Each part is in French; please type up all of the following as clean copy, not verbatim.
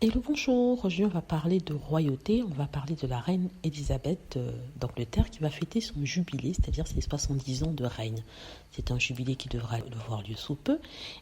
Et le bonjour, aujourd'hui on va parler de royauté, on va parler de la reine Elisabeth d'Angleterre qui va fêter son jubilé, c'est-à-dire ses 70 ans de règne. C'est un jubilé qui devra avoir lieu sous peu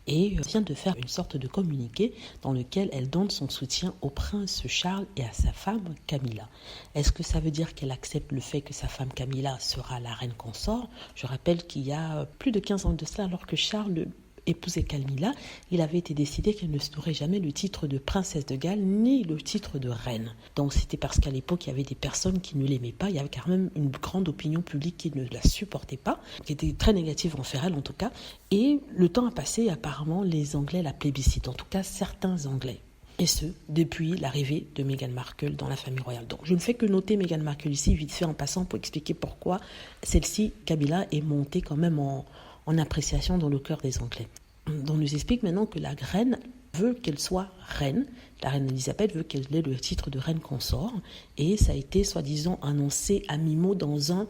et vient de faire une sorte de communiqué dans lequel elle donne son soutien au prince Charles et à sa femme Camilla. Est-ce que ça veut dire qu'elle accepte le fait que sa femme Camilla sera la reine consort? Je rappelle qu'il y a plus de 15 ans de cela, alors que Charles épousée Camilla, il avait été décidé qu'elle ne n'aurait jamais le titre de princesse de Galles ni le titre de reine. Donc c'était parce qu'à l'époque, il y avait des personnes qui ne l'aimaient pas, il y avait quand même une grande opinion publique qui ne la supportait pas, qui était très négative envers elle en tout cas, et le temps a passé, apparemment les Anglais la plébiscitent, en tout cas certains Anglais. Et ce, depuis l'arrivée de Meghan Markle dans la famille royale. Donc, je ne fais que noter Meghan Markle ici, vite fait en passant, pour expliquer pourquoi celle-ci, Camilla, est montée quand même en appréciation dans le cœur des Anglais. Donc, on nous explique maintenant que la reine veut qu'elle soit reine. La reine Elisabeth veut qu'elle ait le titre de reine consort. Et ça a été, soi-disant, annoncé à mi-mot dans un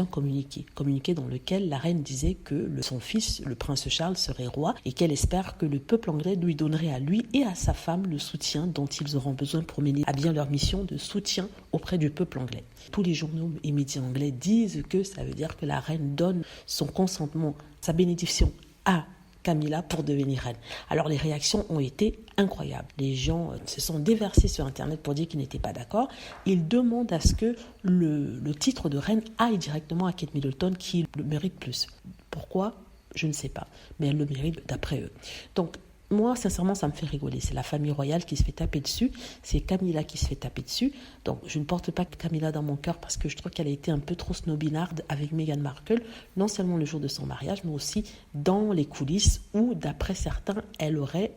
communiqué dans lequel la reine disait que son fils, le prince Charles, serait roi et qu'elle espère que le peuple anglais lui donnerait à lui et à sa femme le soutien dont ils auront besoin pour mener à bien leur mission de soutien auprès du peuple anglais. Tous les journaux et médias anglais disent que ça veut dire que la reine donne son consentement, sa bénédiction à Camilla pour devenir reine. Alors les réactions ont été incroyables. Les gens se sont déversés sur Internet pour dire qu'ils n'étaient pas d'accord. Ils demandent à ce que le titre de reine aille directement à Kate Middleton qui le mérite plus. Pourquoi ? Je ne sais pas. Mais elle le mérite d'après eux. Donc moi, sincèrement, ça me fait rigoler. C'est la famille royale qui se fait taper dessus. C'est Camilla qui se fait taper dessus. Donc, je ne porte pas Camilla dans mon cœur parce que je trouve qu'elle a été un peu trop snobinarde avec Meghan Markle, non seulement le jour de son mariage, mais aussi dans les coulisses où, d'après certains, elle aurait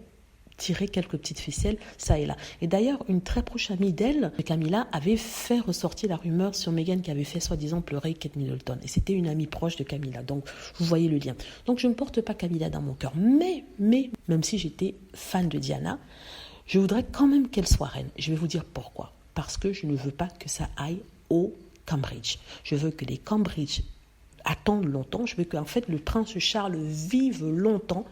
tiré quelques petites ficelles, ça et là. Et d'ailleurs, une très proche amie d'elle, Camilla, avait fait ressortir la rumeur sur Meghan qui avait fait soi-disant pleurer Kate Middleton. Et c'était une amie proche de Camilla. Donc, vous voyez le lien. Donc, je ne porte pas Camilla dans mon cœur. Mais, même si j'étais fan de Diana, je voudrais quand même qu'elle soit reine. Je vais vous dire pourquoi. Parce que je ne veux pas que ça aille au Cambridge. Je veux que les Cambridge attendre longtemps. Je veux qu'en fait le prince Charles vive longtemps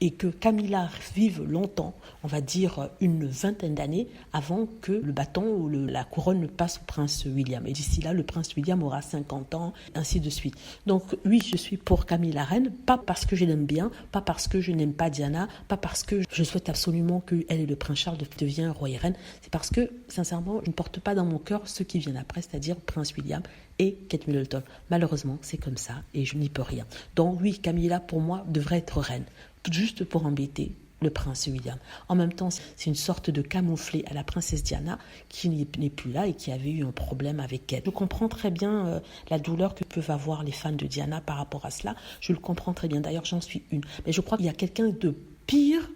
et que Camilla vive longtemps, on va dire une vingtaine d'années avant que le bâton ou la couronne ne passe au prince William. Et d'ici là, le prince William aura 50 ans, ainsi de suite. Donc oui, je suis pour Camilla reine, pas parce que je l'aime bien, pas parce que je n'aime pas Diana, pas parce que je souhaite absolument qu'elle et le prince Charles deviennent roi et reine. C'est parce que, sincèrement, je ne porte pas dans mon cœur ceux qui viennent après, c'est-à-dire prince William et Kate Middleton. Malheureusement, c'est comme ça et je n'y peux rien. Donc oui, Camilla, pour moi, devrait être reine, juste pour embêter le prince William. En même temps, c'est une sorte de camouflet à la princesse Diana qui n'est plus là et qui avait eu un problème avec elle. Je comprends très bien la douleur que peuvent avoir les fans de Diana par rapport à cela. Je le comprends très bien. D'ailleurs, j'en suis une. Mais je crois qu'il y a quelqu'un de pire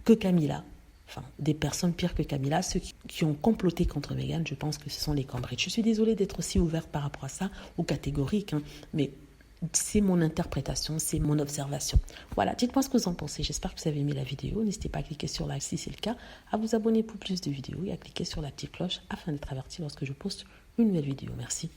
que Camilla. Enfin, des personnes pires que Camilla, ceux qui ont comploté contre Meghan, je pense que ce sont les Cambridge. Je suis désolée d'être aussi ouverte par rapport à ça, ou catégorique, mais c'est mon interprétation, c'est mon observation. Voilà, dites-moi ce que vous en pensez. J'espère que vous avez aimé la vidéo. N'hésitez pas à cliquer sur like si c'est le cas, à vous abonner pour plus de vidéos et à cliquer sur la petite cloche afin d'être averti lorsque je poste une nouvelle vidéo. Merci.